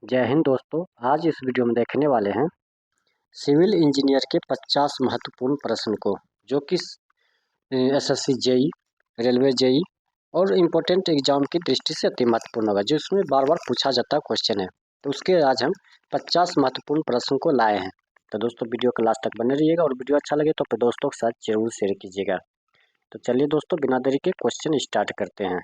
जय हिंद दोस्तों। आज इस वीडियो में देखने वाले हैं सिविल इंजीनियर के 50 महत्वपूर्ण प्रश्न को, जो कि एसएससी जेई, रेलवे जेई और इम्पोर्टेंट एग्जाम की दृष्टि से अति महत्वपूर्ण होगा, जो इसमें बार बार पूछा जाता है क्वेश्चन है। तो उसके आज हम 50 महत्वपूर्ण प्रश्न को लाए हैं। तो दोस्तों वीडियो के लास्ट तक बने रहिएगा और वीडियो अच्छा लगे तो अपने दोस्तों के साथ जरूर शेयर कीजिएगा। तो चलिए दोस्तों, बिना देरी के क्वेश्चन स्टार्ट करते हैं।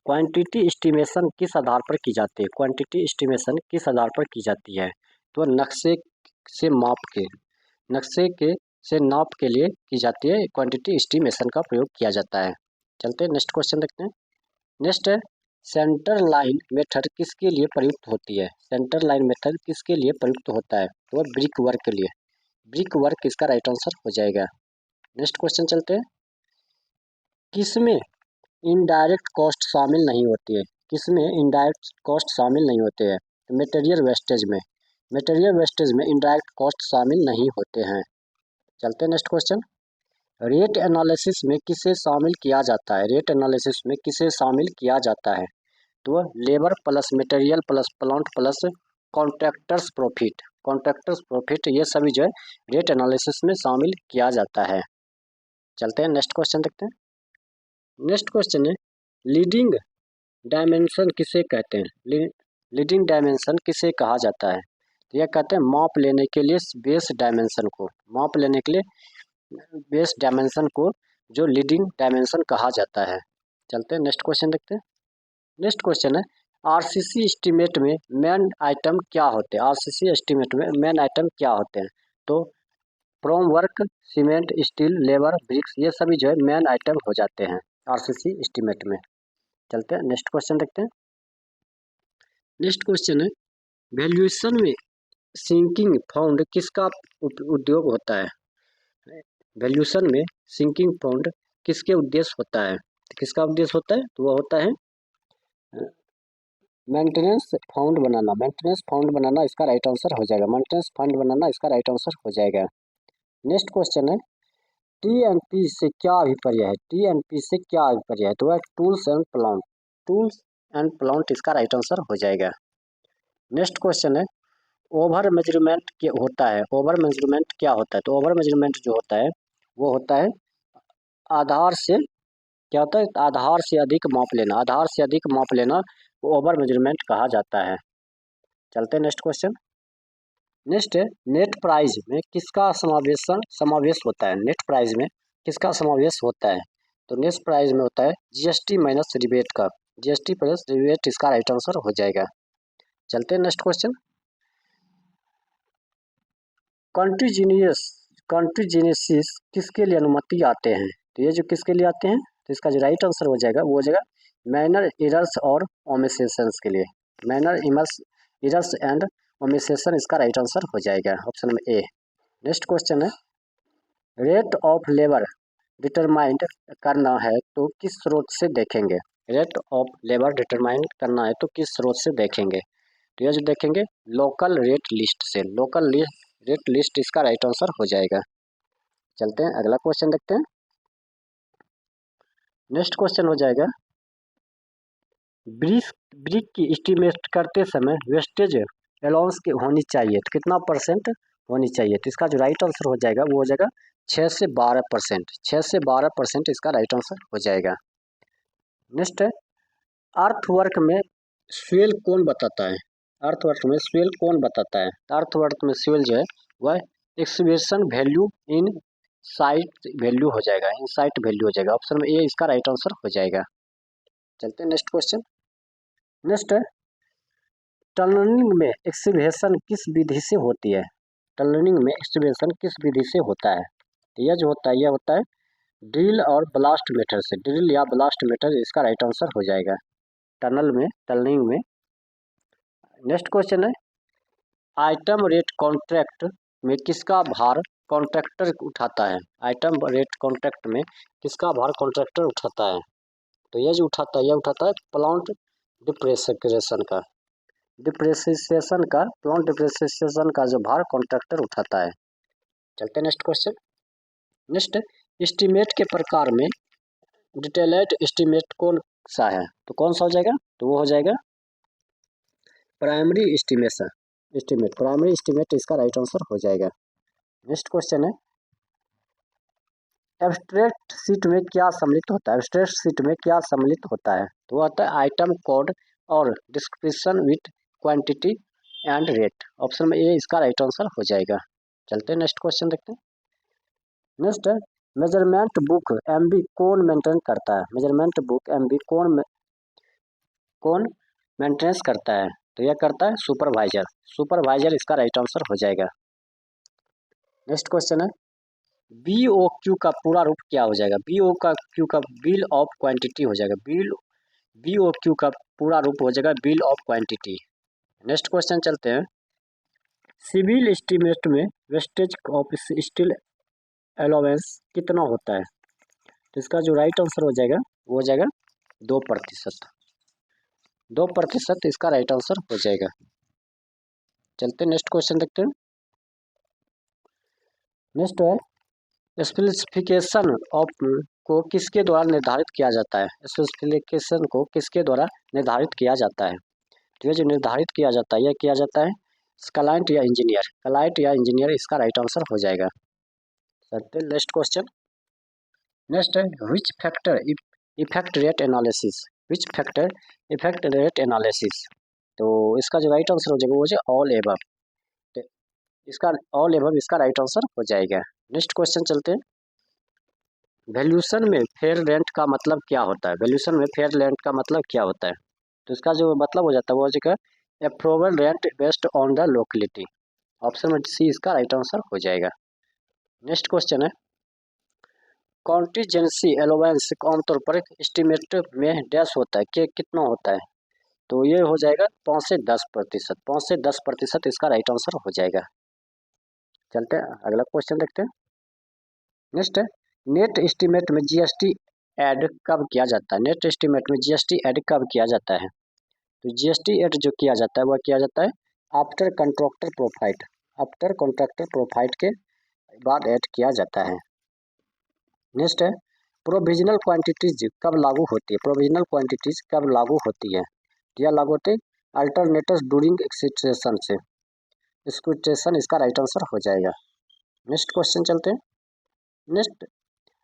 क्वांटिटी एस्टिमेशन किस आधार पर की जाती है? क्वांटिटी एस्टिमेशन किस आधार पर की जाती है? तो नक्शे से माप के नक्शे के से नाप के लिए की जाती है। क्वांटिटी एस्टिमेशन का प्रयोग किया जाता है। चलते हैं नेक्स्ट क्वेश्चन देखते हैं। नेक्स्ट है, सेंटर लाइन मेथड किसके लिए प्रयुक्त होती है? सेंटर लाइन मेथड किसके लिए प्रयुक्त होता है? तो ब्रिक वर्क के लिए। ब्रिक वर्क इसका राइट आंसर हो जाएगा। नेक्स्ट क्वेश्चन चलते हैं। किसमें इनडायरेक्ट कॉस्ट शामिल नहीं होती है? किसमें इनडायरेक्ट कॉस्ट शामिल नहीं होते हैं? तो मटेरियल वेस्टेज में। मटेरियल वेस्टेज में इनडायरेक्ट कॉस्ट शामिल नहीं होते हैं। चलते हैं नेक्स्ट क्वेश्चन। रेट एनालिसिस में किसे शामिल किया जाता है? रेट एनालिसिस में किसे शामिल किया जाता है? तो labour plus material plus plant plus contractors profit. Contractors profit ये सभी जो है रेट एनालिसिस में शामिल किया जाता है। चलते हैं नेक्स्ट क्वेश्चन देखते हैं। नेक्स्ट क्वेश्चन है, लीडिंग डायमेंशन किसे कहते हैं? लीडिंग डायमेंशन किसे कहा जाता है? तो यह कहते हैं माप लेने के लिए बेस डायमेंशन को। माप लेने के लिए बेस डायमेंशन को जो लीडिंग डायमेंशन कहा जाता है। चलते हैं नेक्स्ट क्वेश्चन देखते हैं। नेक्स्ट क्वेश्चन है, आरसीसी एस्टीमेट में मेन आइटम क्या होते हैं? आरसीसी एस्टीमेट में मेन आइटम क्या होते हैं? तो formwork, cement, steel, labour, bricks ये सभी जो है मेन आइटम हो जाते हैं आरसीसी एस्टीमेट में। चलते हैं नेक्स्ट क्वेश्चन देखते हैं। नेक्स्ट क्वेश्चन है, वैल्यूएशन में सिंकिंग फंड किसका उद्योग होता है? वैल्यूएशन में सिंकिंग फंड किसके उद्देश्य होता है? किसका उद्देश्य होता है? तो वह होता है मेंटेनेंस फंड बनाना। मेंटेनेंस फंड बनाना इसका राइट आंसर हो जाएगा। मेंटेनेंस फंड बनाना इसका राइट आंसर हो जाएगा। नेक्स्ट क्वेश्चन है, टीएनपी से क्या अभिप्राय है? टीएनपी से क्या अभिप्राय है? तो वह tools and plant. Tools and plant इसका राइट आंसर हो जाएगा। नेक्स्ट क्वेश्चन है, ओवर मेजरमेंट क्या होता है? ओवर मेजरमेंट क्या होता है? तो ओवर मेजरमेंट जो होता है वो होता है आधार से, क्या होता है? आधार से अधिक माप लेना। आधार से अधिक माप लेना वो ओवर मेजरमेंट कहा जाता है। चलते हैं नेक्स्ट क्वेश्चन। नेक्स्ट है, नेट प्राइस में किसका समावेश होता है? नेट प्राइस में किसका समावेश होता है? तो नेट प्राइस में होता है जीएसटी माइनस रिबेट का। जीएसटी प्लस रिबेट इसका राइट आंसर हो जाएगा। चलते हैं नेक्स्ट क्वेश्चन। कंटीन्यूअस किसके लिए अनुमति आते हैं? तो ये जो किसके लिए आते हैं, तो इसका जो राइट आंसर हो जाएगा वो हो जाएगा मैनर एरर्स और ओमिसेशंस के लिए। मैनर एरर्स एंड ओमिसेशन इसका राइट आंसर हो जाएगा ऑप्शन में ए। नेक्स्ट क्वेश्चन है, रेट ऑफ लेबर डिटरमाइंड करना है तो किस स्रोत से देखेंगे? रेट ऑफ लेबर डिटरमाइन करना है तो किस स्रोत से देखेंगे? तो यह जो देखेंगे लोकल रेट लिस्ट से। लोकल रेट लिस्ट इसका राइट आंसर हो जाएगा। चलते हैं अगला क्वेश्चन देखते हैं। नेक्स्ट क्वेश्चन हो जाएगा, ब्रिक की एस्टिमेट करते समय वेस्टेज अलाउंस की होनी चाहिए तो कितना परसेंट होनी चाहिए? तो इसका जो राइट आंसर हो जाएगा वो हो जाएगा 6 से 12%। 6 से 12% इसका राइट आंसर हो जाएगा। नेक्स्ट है, अर्थवर्क में स्वेल कौन बताता है? अर्थवर्क में स्वेल कौन बताता है? अर्थवर्क में स्वेल जो है वह expression value in site value हो जाएगा। इन साइट वैल्यू हो जाएगा। ऑप्शन में ए इसका राइट आंसर हो जाएगा। चलते हैं नेक्स्ट क्वेश्चन। नेक्स्ट है, टनलिंग में एक्सकवेशन किस विधि से होती है? टनलिंग में एक्सकवेशन किस विधि से होता है? तो यह जो होता है यह होता है ड्रिल और ब्लास्ट मेथड से। ड्रिल या ब्लास्ट मेथड इसका राइट आंसर हो जाएगा टनल में, टनलिंग में। नेक्स्ट क्वेश्चन है, आइटम रेट कॉन्ट्रैक्ट में किसका भार कॉन्ट्रैक्टर उठाता है? आइटम रेट कॉन्ट्रैक्ट में किसका भार कॉन्ट्रैक्टर उठाता है? तो यह जो उठाता है यह उठाता है प्लांट डिप्रेसिएशन का। प्लांट डिप्रेसिएशन का जो भार कॉन्ट्रैक्टर उठाता है। चलते हैं नेक्स्ट क्वेश्चन। नेक्स्ट, एस्टीमेट के प्रकार में डिटेल्ड एस्टीमेट कौन सा है? तो कौन सा हो जाएगा? तो वो हो जाएगा प्राइमरी एस्टिमेट प्राइमरी एस्टिमेट इसका राइट आंसर हो जाएगा। नेक्स्ट क्वेश्चन है, एब्स्ट्रैक्ट शीट में क्या सम्मिलित होता है? एब्स्ट्रैक्ट शीट में क्या सम्मिलित होता है? तो आता है आइटम कोड और description with quantity and rate. Option में ए इसका राइट आंसर हो जाएगा। चलते हैं नेक्स्ट क्वेश्चन देखते हैं। नेक्स्ट है, मेजरमेंट बुक एमबी कौन मेंटेन करता है? मेजरमेंट बुक एमबी कौन मेंटेनेंस करता है? तो यह करता है सुपरवाइजर। सुपरवाइजर इसका राइट आंसर हो जाएगा। नेक्स्ट क्वेश्चन है, BOQ का पूरा रूप क्या हो जाएगा? BOQ का बिल ऑफ क्वांटिटी हो जाएगा। BOQ का पूरा रूप हो जाएगा bill of quantity. Next question चलते हैं, सिविल एस्टीमेट में वेस्टेज ऑफ स्टील अलाउंस कितना होता है? तो इसका जो राइट आंसर हो जाएगा वो हो जाएगा 2%। 2% इसका राइट आंसर हो जाएगा। चलते हैं नेक्स्ट क्वेश्चन देखते हैं। नेक्स्ट है, स्पेसिफिकेशन ऑफ को किसके द्वारा निर्धारित किया जाता है? स्पेसिफिकेशन को किसके द्वारा निर्धारित किया जाता है? तो ये जो निर्धारित किया जाता है यह किया जाता है क्लाइंट या इंजीनियर। क्लाइंट या इंजीनियर इसका राइट आंसर हो जाएगा। चलते हैं नेक्स्ट क्वेश्चन। नेक्स्ट है, which factor effect rate analysis. Which factor effect rate analysis. तो इसका जो राइट आंसर हो जाएगा वो है ऑल एबव। इसका ऑल एबव इसका राइट आंसर हो जाएगा। नेक्स्ट क्वेश्चन चलते हैं, वैल्यूएशन में फेयर रेंट का मतलब क्या होता है? वैल्यूएशन में फेयर रेंट का मतलब क्या होता है? तो इसका जो मतलब हो जाता है वो हो जाएगा approval rent based on the locality. Option में सी इसका राइट आंसर हो जाएगा। नेक्स्ट क्वेश्चन है, कॉन्टीजेंसी अलाउंस आमतौर पर एस्टिमेट में डैश होता है कि कितना होता है? तो ये हो जाएगा 5 से 10%। 5 से 10% इसका राइट आंसर हो जाएगा। चलते हैं अगला क्वेश्चन देखते हैं। नेक्स्ट है, नेट एस्टिमेट में जीएसटी ऐड कब किया जाता है? नेट एस्टिमेट में जीएसटी ऐड कब किया जाता है? तो जीएसटी ऐड जो किया जाता है वह किया जाता है आफ्टर कॉन्ट्रैक्टर प्रोफाइट। आफ्टर कॉन्ट्रैक्टर प्रोफाइट के बाद ऐड किया जाता है। नेक्स्ट है, प्रोविजनल क्वांटिटीज कब लागू होती है? प्रोविजनल क्वांटिटीज कब लागू होती है? यह लागू होते हैं अल्टरनेटर्स ड्यूरिंग एक्सिटेशन से। एक्सिटेशन इसका राइट आंसर हो जाएगा। नेक्स्ट क्वेश्चन चलते हैं। नेक्स्ट,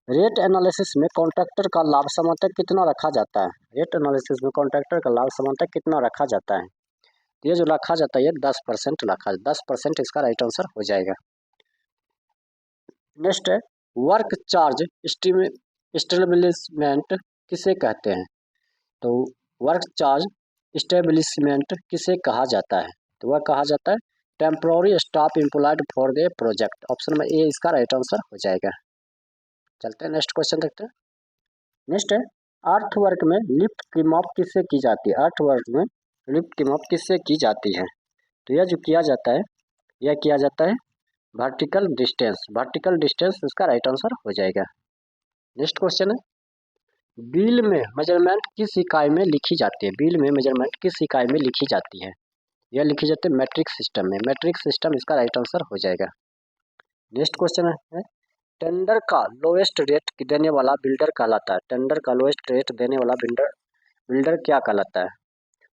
रेट एनालिसिस में कॉन्ट्रैक्टर का लाभ समानतः कितना रखा जाता है? रेट एनालिसिस में कॉन्ट्रैक्टर का लाभ समानतः कितना रखा जाता है? ये जो रखा जाता है ये 10% रखा है। 10% इसका राइट आंसर हो जाएगा। नेक्स्ट है, वर्क चार्ज एस्टेब्लिशमेंट किसे कहते हैं? तो वर्क चार्ज एस्टेब्लिशमेंट किसे कहा जाता है? तो वह कहा जाता है temporary staff employed for the project. Option में ए इसका राइट आंसर हो जाएगा। चलते हैं नेक्स्ट क्वेश्चन देखते हैं। नेक्स्ट है, अर्थ वर्क में लिफ्ट की माप किससे की जाती है? अर्थ वर्क में लिफ्ट की माप किससे की जाती है? तो यह जो किया जाता है यह किया जाता है वर्टिकल डिस्टेंस। वर्टिकल डिस्टेंस इसका राइट आंसर हो जाएगा। नेक्स्ट क्वेश्चन है, बिल में मेजरमेंट किस इकाई में लिखी जाती है? बिल में मेजरमेंट किस इकाई में लिखी जाती है? यह लिखी जाती है मैट्रिक सिस्टम में। मैट्रिक सिस्टम इसका राइट आंसर हो जाएगा। नेक्स्ट क्वेश्चन है, टेंडर का लोएस्ट रेट देने वाला बिल्डर कहलाता है। टेंडर का लोएस्ट रेट देने वाला बिल्डर क्या कहलाता है?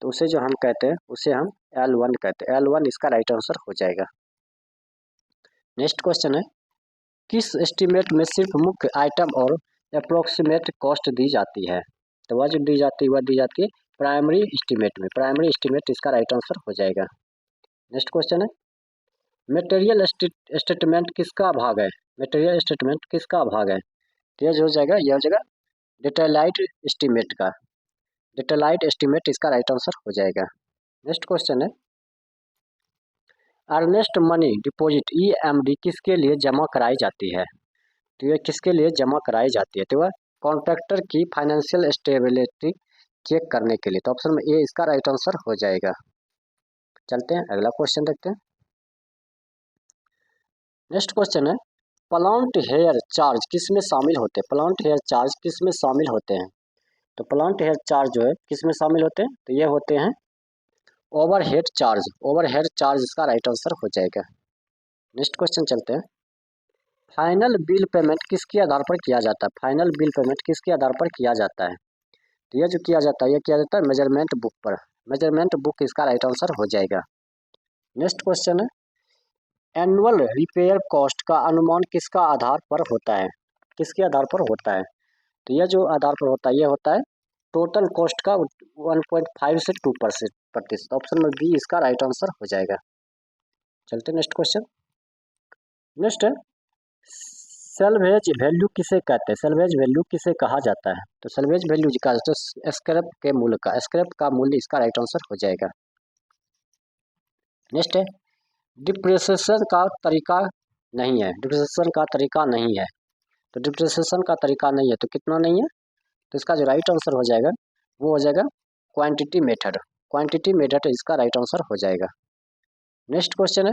तो उसे जो हम कहते हैं उसे हम L1 कहते हैं। L1 इसका राइट आंसर हो जाएगा। नेक्स्ट क्वेश्चन है, किस एस्टीमेट में सिर्फ मुख्य आइटम और अप्रोक्सीमेट कॉस्ट दी जाती है? तो वह जो दी जाती है प्राइमरी एस्टीमेट में। प्राइमरी एस्टीमेट इसका राइट आंसर हो जाएगा। नेक्स्ट क्वेश्चन है, मटेरियल स्टेटमेंट किसका भाग है? मटेरियल स्टेटमेंट किसका भाग है? तो यह हो जाएगा डिटेलाइड एस्टीमेट का। डिटेलाइड एस्टीमेट इसका राइट आंसर हो जाएगा। नेक्स्ट क्वेश्चन है, अर्नेस्ट मनी डिपॉजिट EMD किसके लिए जमा कराई जाती है? तो यह किसके लिए जमा कराई जाती है? तो वह कॉन्ट्रैक्टर की फाइनेंशियल स्टेबिलिटी चेक करने के लिए। तो ऑप्शन में ए इसका राइट आंसर हो जाएगा। चलते हैं अगला क्वेश्चन देखते हैं। नेक्स्ट क्वेश्चन है, प्लांट हेयर चार्ज किस में शामिल होते हैं? प्लांट हेयर चार्ज किस में शामिल होते हैं? तो प्लांट हेयर चार्ज जो है किस में शामिल होते हैं? तो ये होते हैं ओवरहेड चार्ज। ओवरहेड चार्ज इसका राइट आंसर हो जाएगा। नेक्स्ट क्वेश्चन चलते हैं, फाइनल बिल पेमेंट किसके आधार पर किया जाता है? फाइनल बिल पेमेंट किसके आधार पर किया जाता है? तो यह जो किया जाता है यह किया जाता है मेजरमेंट बुक पर। मेजरमेंट बुक इसका राइट आंसर हो जाएगा। नेक्स्ट क्वेश्चन है, एनुअल रिपेयर कॉस्ट का अनुमान किसका आधार पर होता है? किसके आधार पर होता है? तो यह जो आधार पर होता है, यह होता है टोटल कॉस्ट का 1.5 से 2% ऑप्शन में बी इसका राइट आंसर हो जाएगा। चलते नेक्स्ट क्वेश्चन। नेक्स्ट है, सेल्वेज वैल्यू किसे कहते हैं? सेल्वेज वैल्यू किसे कहा जाता है? तो सेल्वेज वैल्यू का तो स्क्रैप के मूल्य का, स्क्रैप का मूल्य इसका राइट आंसर हो जाएगा। नेक्स्ट है, डिप्रिसिएशन का तरीका नहीं है। डिप्रिसिएशन का तरीका नहीं है, तो डिप्रिसिएशन का तरीका नहीं है तो कितना नहीं है, तो इसका जो राइट आंसर हो जाएगा वो हो जाएगा क्वांटिटी मेथड। क्वांटिटी मेथड इसका राइट आंसर हो जाएगा। नेक्स्ट क्वेश्चन है,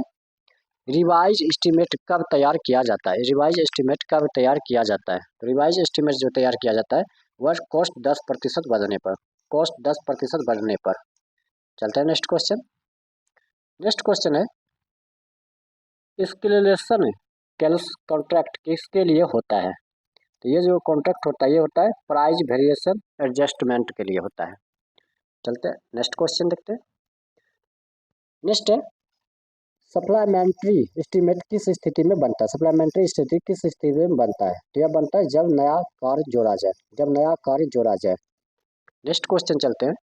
रिवाइज एस्टीमेट कब तैयार किया जाता है? रिवाइज एस्टीमेट कब तैयार किया जाता है? तो रिवाइज एस्टीमेट जो तैयार किया जाता है वह कॉस्ट 10% बढ़ने पर, कॉस्ट 10% बढ़ने पर। चलते हैं नेक्स्ट क्वेश्चन। नेक्स्ट क्वेश्चन है, एस्केलेशन कॉन्ट्रैक्ट किसके लिए होता है? तो ये जो कॉन्ट्रैक्ट होता है ये होता है प्राइस वेरिएशन एडजस्टमेंट के लिए होता है। चलते हैं नेक्स्ट क्वेश्चन देखते हैं। नेक्स्ट है, सप्लीमेंट्री एस्टीमेट किस स्थिति में बनता है? सप्लीमेंट्री स्थिति किस स्थिति में बनता है? तो यह बनता है जब नया कार्य जोड़ा जाए, जब नया कार्य जोड़ा जाए। नेक्स्ट क्वेश्चन चलते हैं,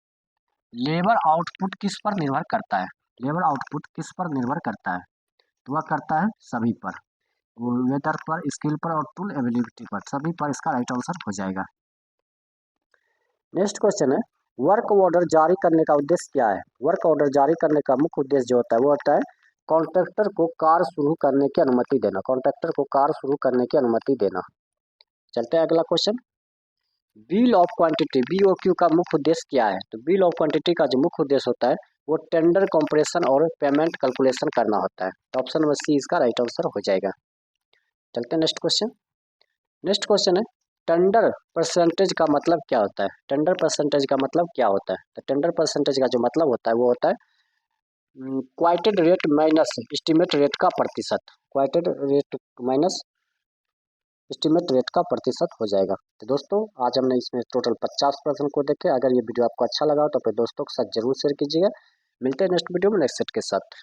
लेबर आउटपुट किस पर निर्भर करता है? लेबर आउटपुट किस पर निर्भर करता है? तो वह करता है सभी पर, वेदर पर, स्किल पर और टूल अवेलेबिलिटी पर, सभी पर इसका राइट आंसर हो जाएगा। नेक्स्ट क्वेश्चन है, वर्क ऑर्डर जारी करने का उद्देश्य क्या है? वर्क ऑर्डर जारी करने का मुख्य उद्देश्य जो होता है वो होता है कॉन्ट्रैक्टर को कार्य शुरू करने की अनुमति देना, कॉन्ट्रैक्टर को कार्य शुरू करने की अनुमति देना। चलते हैं अगला question, bill of quantity BOQ का मुख्य उद्देश्य क्या है? तो बिल ऑफ क्वांटिटी का जो मुख्य उद्देश्य होता है वो टेंडर कंप्रेशन और पेमेंट कैलकुलेशन करना होता है। तो ऑप्शन नंबर सी इसका राइट आंसर हो जाएगा। चलते हैं नेक्स्ट क्वेश्चन। नेक्स्ट क्वेश्चन है, टेंडर परसेंटेज का मतलब क्या होता है? टेंडर परसेंटेज का मतलब क्या होता है? तो टेंडर परसेंटेज का जो मतलब होता है वो होता है क्वाइटेड रेट माइनस एस्टीमेट रेट का प्रतिशत, क्वाइटेड रेट माइनस एस्टीमेट रेट का प्रतिशत हो जाएगा। तो दोस्तों आज हमने इसमें टोटल 50 प्रश्न को देखे। अगर ये वीडियो आपको अच्छा लगा तो अपने दोस्तों के साथ जरूर शेयर कीजिएगा। मिलते हैं नेक्स्ट वीडियो में नेक्स्ट सेट के साथ।